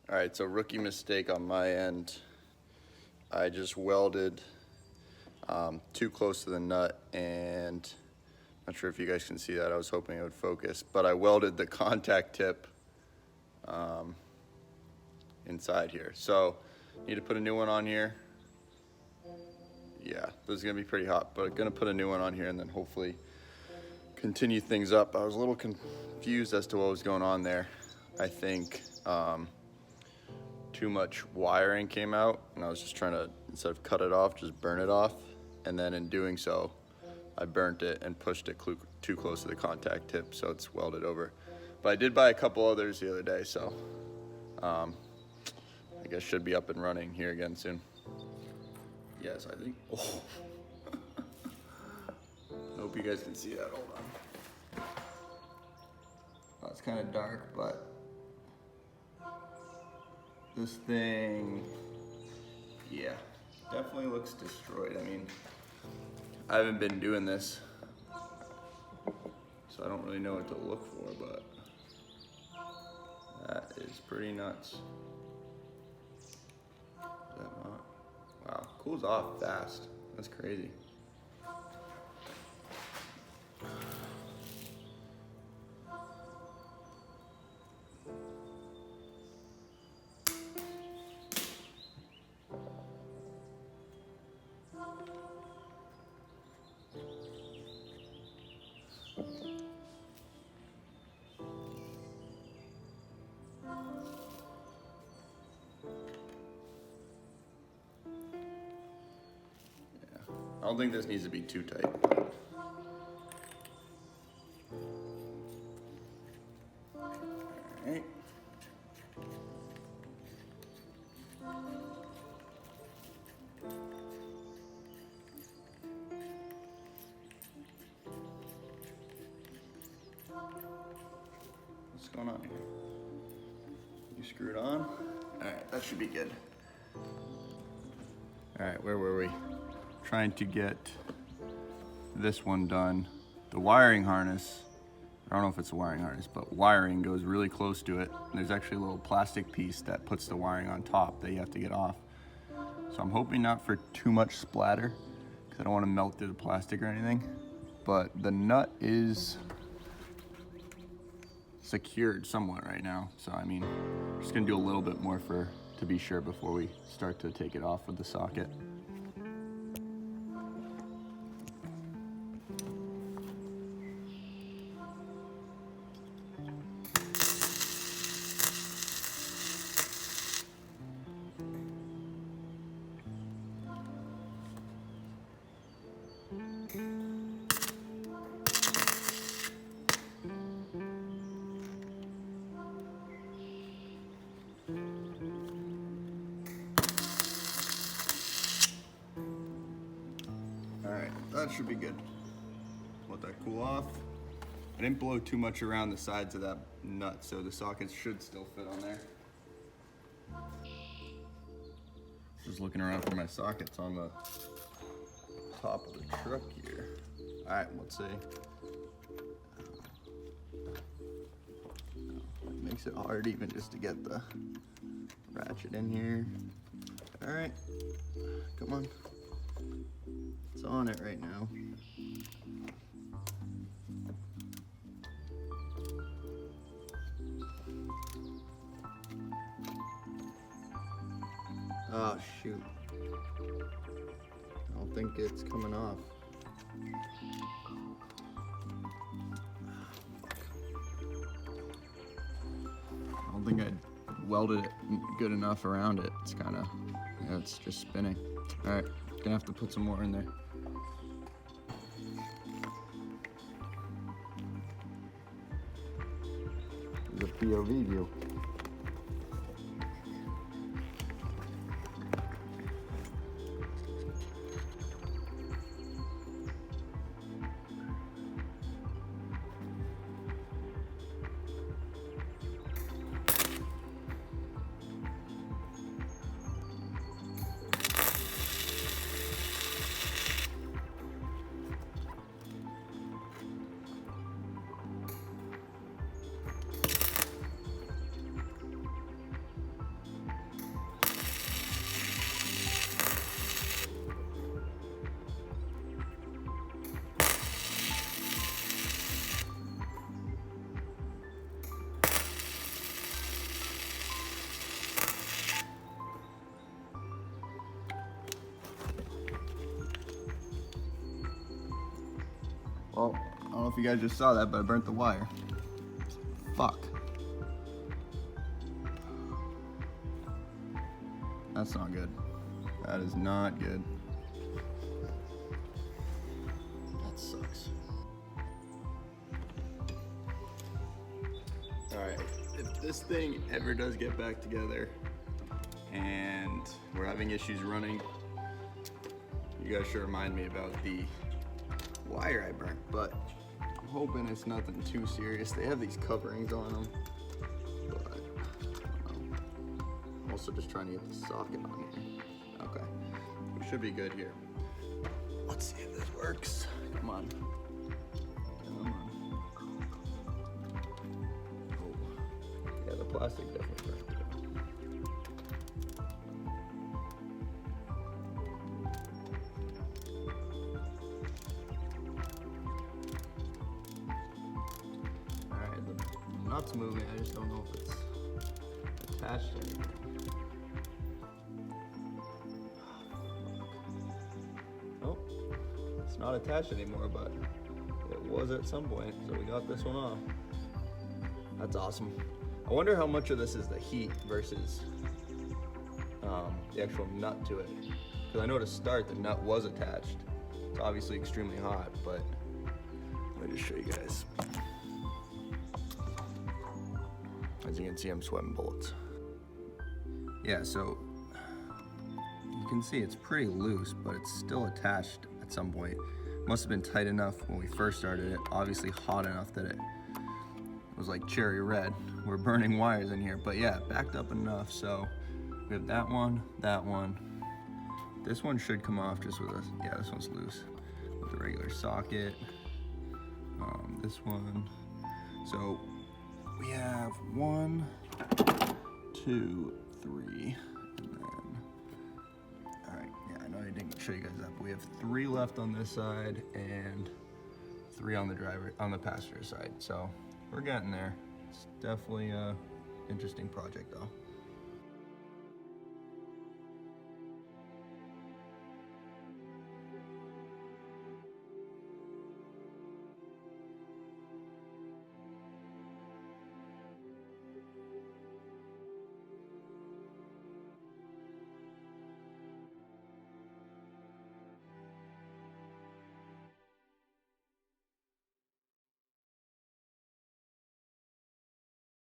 All right, so rookie mistake on my end. I just welded too close to the nut, and not sure if you guys can see that. I was hoping it would focus, but I welded the contact tip inside here. So need to put a new one on here. Yeah, this is gonna be pretty hot, but I'm gonna put a new one on here and then hopefully continue things up. I was a little confused as to what was going on there. I think too much wiring came out, and I was just trying to, instead of cut it off, just burn it off. And then in doing so, I burnt it and pushed it too close to the contact tip, so it's welded over. But I did buy a couple others the other day, so I guess should be up and running here again soon. Yes, I think. Oh. I hope you guys can see that. Hold on. Oh, it's kind of dark, but this thing, yeah, definitely looks destroyed. I mean, I haven't been doing this, so I don't really know what to look for, but that is pretty nuts. Is that not? Wow, cools off fast. That's crazy. I don't think this needs to be too tight. Alright. What's going on here? You screwed on? Alright, that should be good. Alright, where were we? Trying to get this one done. The wiring harness, I don't know if it's a wiring harness, but wiring goes really close to it. And there's actually a little plastic piece that puts the wiring on top that you have to get off. So I'm hoping not for too much splatter, because I don't want to melt through the plastic or anything. But the nut is secured somewhat right now. So I mean, I'm just gonna do a little bit more to be sure before we start to take it off with the socket. Alright, that should be good. Let that cool off. I didn't blow too much around the sides of that nut, so the sockets should still fit on there. Just looking around for my sockets on the top of the truck here. Alright, let's see. It makes it hard even just to get the ratchet in here. Alright, come on. It's on it right now. Oh shoot. I don't think it's coming off. I don't think I welded it good enough around it. It's kind of, yeah, it's just spinning. All right, gonna have to put some more in there. The POV view. if you guys just saw that, but I burnt the wire. Fuck. That's not good. That is not good. That sucks. Alright, if this thing ever does get back together and we're having issues running, you guys should remind me about the wire I burnt, but I'm hoping it's nothing too serious. They have these coverings on them, but I don't know. I'm also just trying to get the socket on here. Okay, we should be good here. Let's see if this works. Come on. Come on. Oh. Yeah, the plastic definitely burnt. Nuts moving, I just don't know if it's attached to anything. Oh, it's not attached anymore, but it was at some point, so we got this one off. That's awesome. I wonder how much of this is the heat versus the actual nut to it. Because I know to start, the nut was attached. It's obviously extremely hot, but let me just show you guys. As you can see, I'm sweating bullets. Yeah, so you can see it's pretty loose, but it's still attached at some point. Must have been tight enough when we first started it, obviously hot enough that it was like cherry red. We're burning wires in here, but yeah, backed up enough. So we have that one. This one should come off just with yeah, this one's loose with the regular socket. This one. So we have 1, 2, 3, and then, all right, yeah, I know I didn't show you guys that, but we have 3 left on this side and 3 on the passenger side. So we're getting there. It's definitely a interesting project though.